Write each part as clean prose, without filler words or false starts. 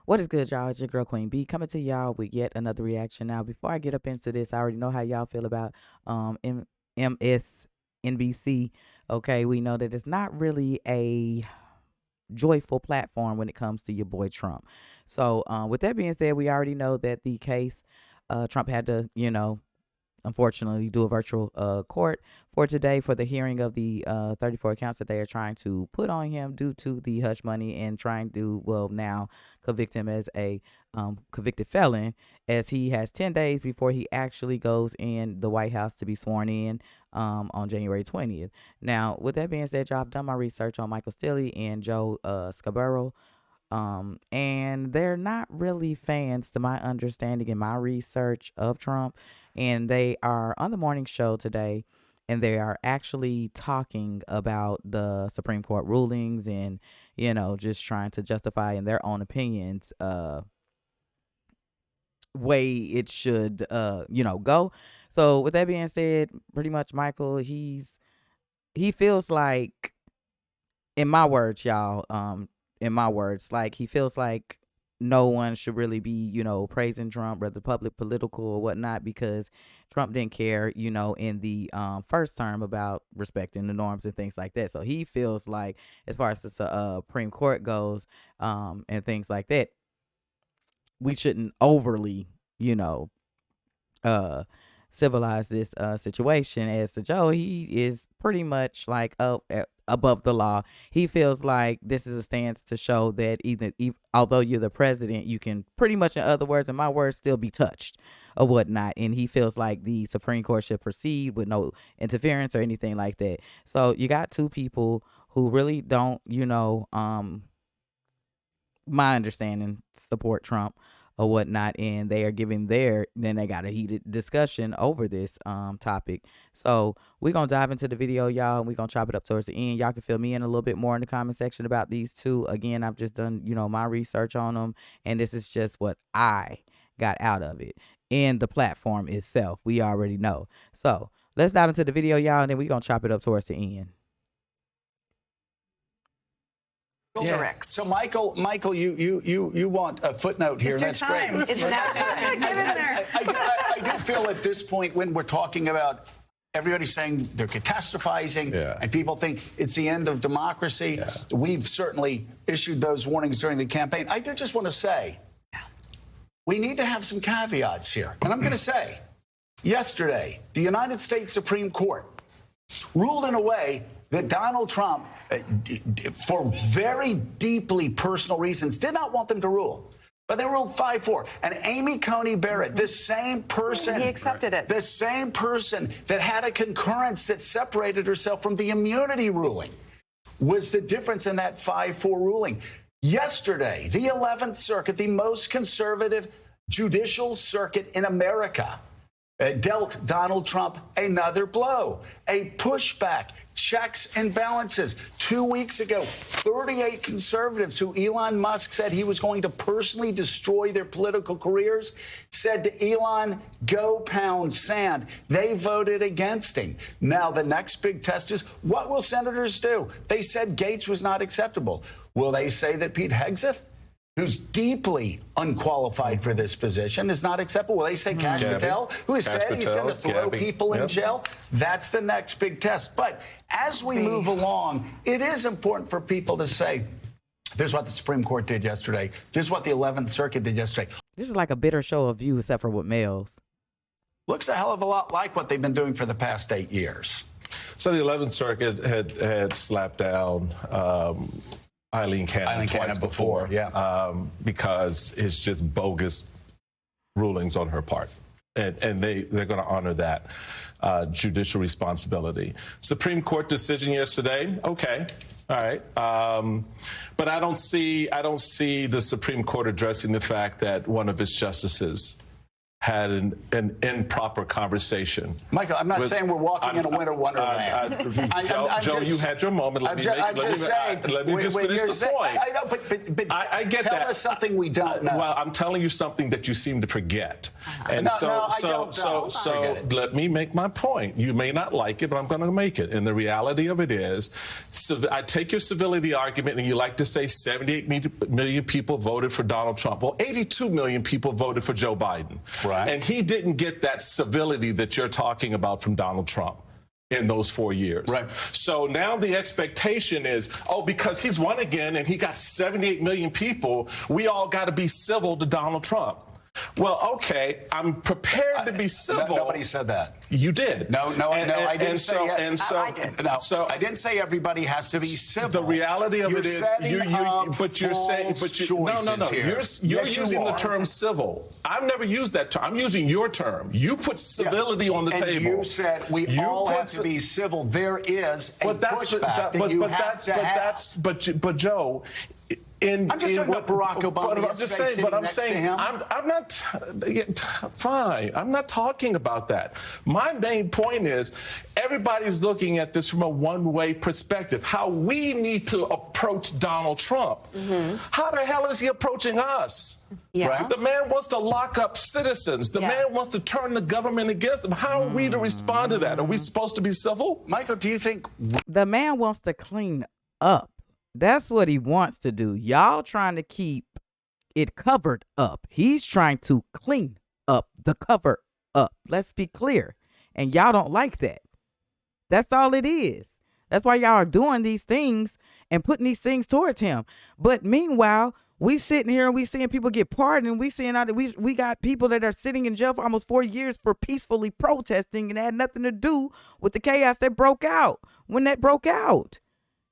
What is good, y'all? It's your girl Queen B coming to y'all with yet another reaction. Now, before I get up into this, I already know how y'all feel about MSNBC. Okay, we know that it's not really a joyful platform when it comes to your boy Trump. So, with that being said, we already know that the case Trump had to, unfortunately do a virtual court for today for the hearing of the 34 counts that they are trying to put on him due to the hush money and trying to, now convict him as a convicted felon, as he has 10 days before he actually goes in the White House to be sworn in on January 20th. Now, with that being said, y'all, I've done my research on Michael Steele and Joe Scarborough. And they're not really fans, to my understanding in my research of Trump. And they are on the morning show today, and they are actually talking about the Supreme Court rulings and, just trying to justify in their own opinions, way it should, go. So with that being said, pretty much Michael, he feels like, in my words, y'all, like he feels like no one should really be, praising Trump, whether public, political, or whatnot, because Trump didn't care, in the first term about respecting the norms and things like that. So he feels like, as far as the Supreme Court goes, and things like that, we shouldn't overly, civilize this situation. As to Joe, he is pretty much like above the law. He feels like this is a stance to show that although you're the president, you can pretty much, in other words, in my words, still be touched or whatnot. And he feels like the Supreme Court should proceed with no interference or anything like that. So you got two people who really don't, my understanding, support Trump or whatnot, and they are giving then they got a heated discussion over this topic. So we're gonna dive into the video, y'all, and we're gonna chop it up towards the end. Y'all can fill me in a little bit more in the comment section about these two. Again, I've just done my research on them, and this is just what I got out of it. And the platform itself, we already know. So let's dive into the video, y'all, and then we're gonna chop it up towards the end. Yeah. So Michael, you want a footnote here? That's great. It's I do feel at this point, when we're talking about everybody saying they're catastrophizing, and people think it's the end of democracy, we've certainly issued those warnings during the campaign. I do just want to say, we need to have some caveats here. And I'm going to say, yesterday, the United States Supreme Court ruled in a way that Donald Trump, for very deeply personal reasons, did not want them to rule. But they ruled 5-4. And Amy Coney Barrett, the same person. He accepted it. The same person that had a concurrence that separated herself from the immunity ruling, was the difference in that 5-4 ruling. Yesterday, the 11th Circuit, the most conservative judicial circuit in America, dealt Donald Trump another blow, a pushback, checks and balances. 2 weeks ago, 38 conservatives who Elon Musk said he was going to personally destroy their political careers said to Elon, go pound sand. They voted against him. Now, the next big test is, what will senators do? They said Gates was not acceptable. Will they say that Pete Hegseth, who's deeply unqualified for this position, is not acceptable? Will they say Kash Patel, who has said he's going to throw people in jail? That's the next big test. But as we move along, it is important for people to say, this is what the Supreme Court did yesterday. This is what the 11th Circuit did yesterday. This is like a bitter show of you, except for with males. Looks a hell of a lot like what they've been doing for the past 8 years. So the 11th Circuit had slapped down Eileen Cannon twice before, because it's just bogus rulings on her part. And they're going to honor that judicial responsibility. Supreme Court decision yesterday, okay, all right. But I don't see the Supreme Court addressing the fact that one of its justices had an improper conversation. Michael, I'm not saying we're walking in a winter wonderland. Joe, you had your moment. Let me just finish the point. I know, but I get that. Tell us something we don't know. Well, I'm telling you something that you seem to forget. And so let me make my point. You may not like it, but I'm going to make it. And the reality of it is, I take your civility argument, and you like to say 78 million people voted for Donald Trump. Well, 82 million people voted for Joe Biden. Right. And he didn't get that civility that you're talking about from Donald Trump in those 4 years. Right. So now the expectation is, because he's won again and he got 78 million people, we all got to be civil to Donald Trump. Well, okay, I'm prepared to be civil. Nobody said that. You did. No, I didn't say it. I did. No, so I didn't say everybody has to be civil. The reality of it is, you're saying, you're using the term civil. I've never used that term. I'm using your term. You put civility on the table. You said we all have to be civil. There is a pushback that you have to have. But Joe. I'm just talking about Barack Obama. I'm not. Fine. I'm not talking about that. My main point is, everybody's looking at this from a one-way perspective. How we need to approach Donald Trump. Mm-hmm. How the hell is he approaching us? Yeah. Right? The man wants to lock up citizens. The man wants to turn the government against him. How are we to respond to that? Are we supposed to be civil? Michael, do you think the man wants to clean up? That's what he wants to do. Y'all trying to keep it covered up. He's trying to clean up the cover up. Let's be clear. And y'all don't like that. That's all it is. That's why y'all are doing these things and putting these things towards him. But meanwhile, we sitting here and we seeing people get pardoned. And we seeing out that we got people that are sitting in jail for almost 4 years for peacefully protesting, and it had nothing to do with the chaos that broke out when that broke out.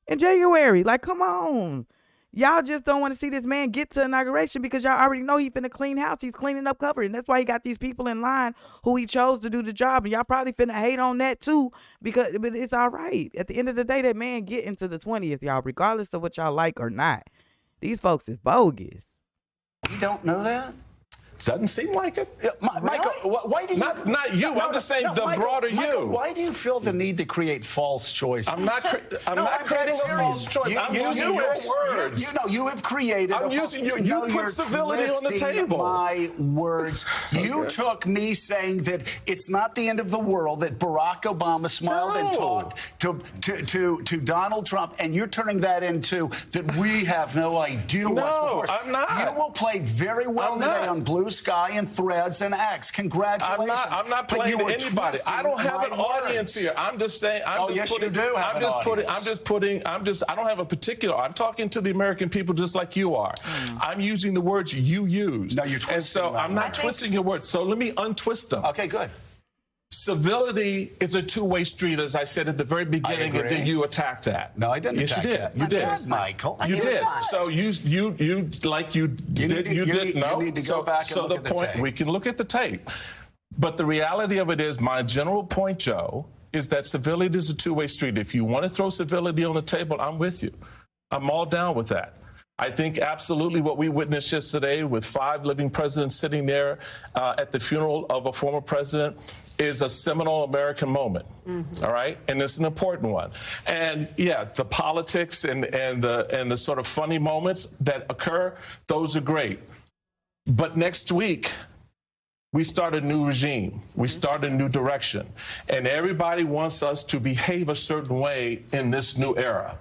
In January. Like, come on. Y'all just don't want to see this man get to inauguration because y'all already know he's finna clean house. He's cleaning up cover. And that's why he got these people in line who he chose to do the job. And y'all probably finna hate on that too, because but it's all right. At the end of the day, that man get into the 20th, y'all, regardless of what y'all like or not. These folks is bogus. you don't know that? Doesn't seem like it. Michael, why do you... Not you. I'm just saying the Michael, broader Michael, you. Why do you feel the need to create false choices? I'm not creating a false choice. I'm using your words. You have created... I'm using you. You put civility on the table. My words. You took me saying that it's not the end of the world, that Barack Obama smiled and talked to Donald Trump, and you're turning that into that we have no idea what's before us. I'm not. You will play very well today on Blue Sky and Threads and X. Congratulations. I'm not playing to anybody. I don't have an audience here. I'm just saying. I don't have a particular. I'm talking to the American people just like you are. I'm using the words you use. No, you're twisting. And so I'm not twisting your words. So let me untwist them. Okay, good. Civility is a two-way street, as I said at the very beginning, and then you attacked that. No, I didn't. Yes, you did. You did, Michael. You did. So you did. No. You need to go back and look at the tape. We can look at the tape, but the reality of it is, my general point, Joe, is that civility is a two-way street. If you want to throw civility on the table, I'm with you. I'm all down with that. I think absolutely what we witnessed yesterday with 5 living presidents sitting there at the funeral of a former president is a seminal American moment, all right? And it's an important one. And, yeah, the politics and the sort of funny moments that occur, those are great. But next week, we start a new regime. We start a new direction. And everybody wants us to behave a certain way in this new era.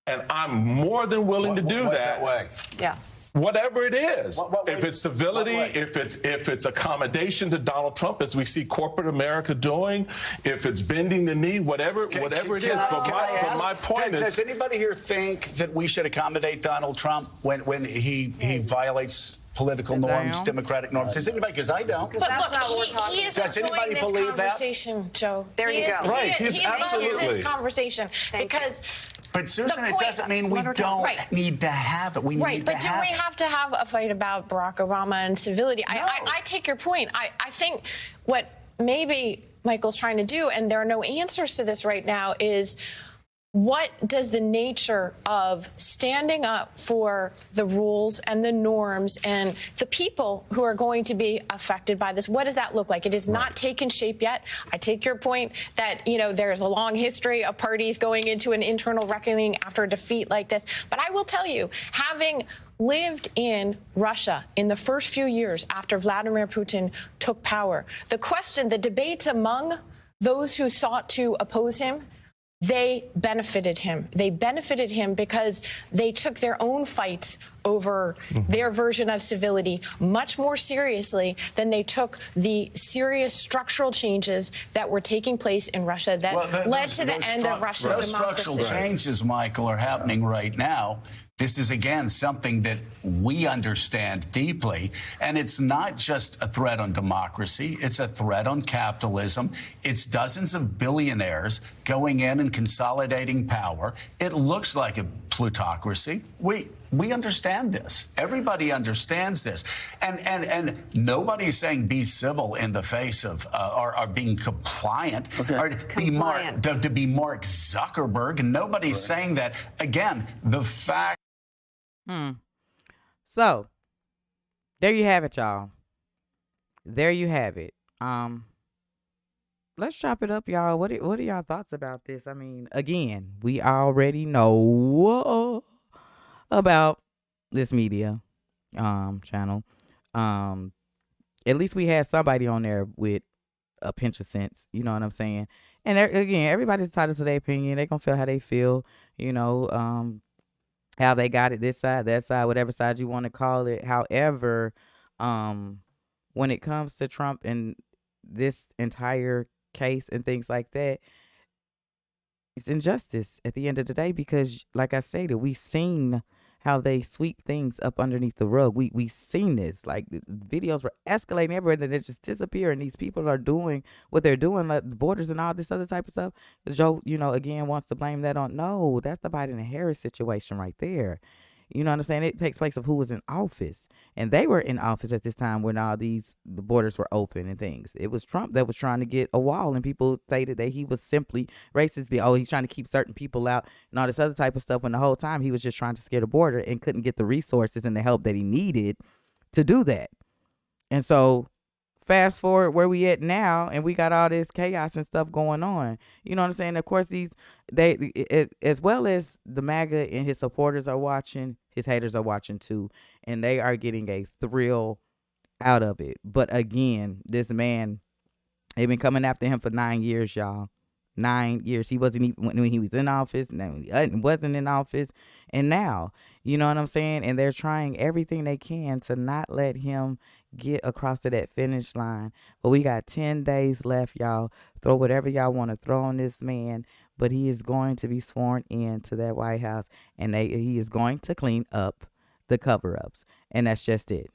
And I'm more than willing to do that. That way? Yeah. Whatever it is, if it's civility, if it's accommodation to Donald Trump, as we see corporate America doing, if it's bending the knee, whatever it is. But my point is, does anybody here think that we should accommodate Donald Trump when he violates political norms, democratic norms? Does anybody? Because I don't. Because that's not what we're talking about. Does anybody believe that? Joe. There you go. Right. He's absolutely this conversation because. But Susan, it doesn't mean we don't need to have it. We need to have it. But do we have to have a fight about Barack Obama and civility? No. I take your point. I think what maybe Michael's trying to do, and there are no answers to this right now, is what does the nature of standing up for the rules and the norms and the people who are going to be affected by this, what does that look like? It has not taken shape yet. I take your point that, you know, there's a long history of parties going into an internal reckoning after a defeat like this. But I will tell you, having lived in Russia in the first few years after Vladimir Putin took power, the debates among those who sought to oppose him, they benefited him. They benefited him because they took their own fights over their version of civility much more seriously than they took the serious structural changes that were taking place in Russia that led to the end of Russian democracy. Those structural changes, Michael, are happening right now. This is, again, something that we understand deeply. And it's not just a threat on democracy. It's a threat on capitalism. It's dozens of billionaires going in and consolidating power. It looks like a plutocracy. We understand this. Everybody understands this. And nobody's saying be civil in the face of or being compliant or to be Mark Zuckerberg. And nobody's saying that. Again, the fact. So there you have it, y'all. There you have it. Let's chop it up, y'all. What are y'all thoughts about this? I mean, again, we already know about this media channel. At least we had somebody on there with a pinch of sense. You know what I'm saying? And again, everybody's entitled to their opinion. They gonna feel how they feel. You know, how they got it, this side, that side, whatever side you want to call it. However, when it comes to Trump and this entire case and things like that, it's injustice at the end of the day because, like I stated, we've seen how they sweep things up underneath the rug. We seen this. Like, the videos were escalating everywhere, and then they just disappear, and these people are doing what they're doing, like the borders and all this other type of stuff. Joe, you know, again, wants to blame that on. No, that's the Biden and Harris situation right there. You know what I'm saying? It takes place of who was in office. And they were in office at this time when all the borders were open and things. It was Trump that was trying to get a wall, and people stated that he was simply racist. He's trying to keep certain people out and all this other type of stuff, when the whole time he was just trying to scare the border and couldn't get the resources and the help that he needed to do that. And so fast forward where we at now, and we got all this chaos and stuff going on. You know what I'm saying? Of course, as well as the MAGA and his supporters are watching, his haters are watching too, and they are getting a thrill out of it. But again, this man, they've been coming after him for 9 years, y'all. 9 years. He wasn't even when he was in office. Now he wasn't in office, and now, you know what I'm saying? And they're trying everything they can to not let him get across to that finish line. But we got 10 days left, y'all. Throw whatever y'all want to throw on this man, but he is going to be sworn in to that White House, and he is going to clean up the cover-ups, and that's just it.